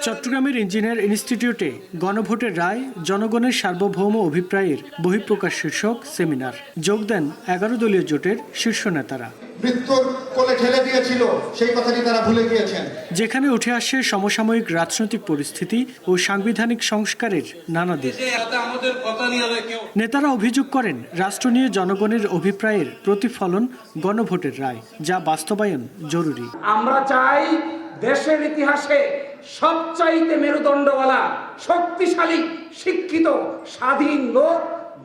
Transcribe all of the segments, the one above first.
চট্টগ্রামের ইঞ্জিনিয়ার ইনস্টিটিউটে গণভোটের রায় জনগণের সার্বভৌম অভিপ্রায়ের বহিঃপ্রকাশ শীর্ষক সেমিনার। যোগ দেন 11 দলীয় জোটের শীর্ষ নেতারা। মৃত্যুর কোলে ঠেলে দিয়েছিল সেই কথাটি তারা ভুলে গিয়েছেন। যেখানে উঠে আসে সমসাময়িক রাজনৈতিক পরিস্থিতি ও সাংবিধানিক সংস্কারের নানা দিক। নেতারা অভিযোগ করেন রাষ্ট্র নিয়ে জনগণের অভিপ্রায়ের প্রতিফলন গণভোটের রায়, যা বাস্তবায়ন জরুরি। আমরা চাই দেশের ইতিহাসে সবচাইতে মেরুদণ্ডওয়ালা, শক্তিশালী, শিক্ষিত, স্বাধীন লোক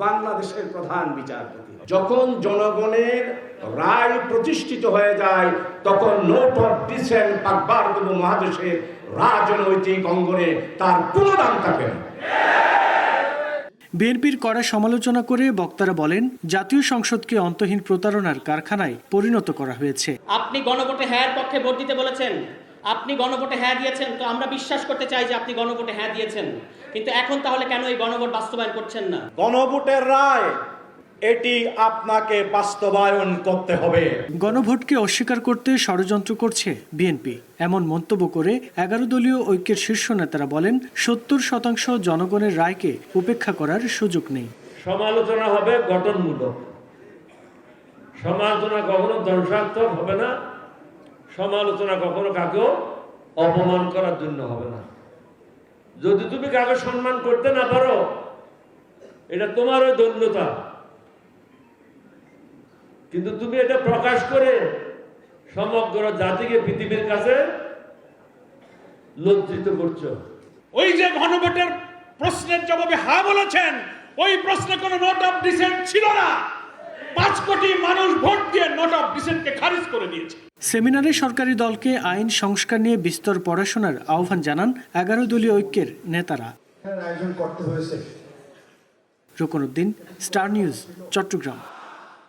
বাংলাদেশের প্রধান বিচারপতি। যখন জনগণের রায় প্রতিষ্ঠিত হয়ে যায় তখন নোট অফ ডিসেন্ট পাক ভারত মহাদেশের রাজনৈতিক অঙ্গনে তার কোনো দাম থাকে না। বিএনপির কড়া সমালোচনা করে বক্তারা বলেন, জাতীয় সংসদকে অন্তহীন প্রতারণার কারখানায় পরিণত করা হয়েছে। আপনি গণভোটে হ্যাঁর পক্ষে ভোট দিতে বলেছেন, আপনি গণভোটে হ্যাঁ দিয়েছেন, তো আমরা বিশ্বাস করতে চাই যে আপনি গণভোটে হ্যাঁ দিয়েছেন, কিন্তু এখন তাহলে কেন এই গণভোট বাস্তবায়ন করছেন না? গণভোটের রায় এটি আপনাকে বাস্তবায়ন করতে হবে। গণভোটকে অস্বীকার করতে ষড়যন্ত্র করছে বিএনপি, এমন মন্তব্য করে 11 দলীয় ঐক্যের শীর্ষ নেতারা বলেন, 70% জনগণের রায়কে উপেক্ষা করার সুযোগ নেই। সমালোচনা হবে গঠনমূলক, সমালোচনা কখনো ধ্বংসাত্মক হবে না, সমালোচনা কখনো কাকেও অপমান করার জন্য হবে না। যদি তুমি কাকে সম্মান করতে না পারো, এটা তোমারও ধন্যতা, কিন্তু তুমি এটা প্রকাশ করে সমগ্র জাতিকে পৃথিবীর কাছে লজ্জিত করছো। ওই যে গণভোটের প্রশ্নের জবাবে হ্যাঁ বলেছেন, ওই প্রশ্নে কোনো নোট অফ ডিসেন্ট ছিল না। 5 কোটি মানুষ ভোট দিয়ে নোট অফ ডিসেন্টকে খারিজ করে দিয়েছে। সেমিনারে সরকারি দলকে আইন সংস্কার নিয়ে বিস্তর পড়াশোনার আহ্বান জানান 11 দলীয় ঐক্যের নেতারা। আয়োজন করতে হয়েছে। রুকন উদ্দিন, স্টার নিউজ, চট্টগ্রাম।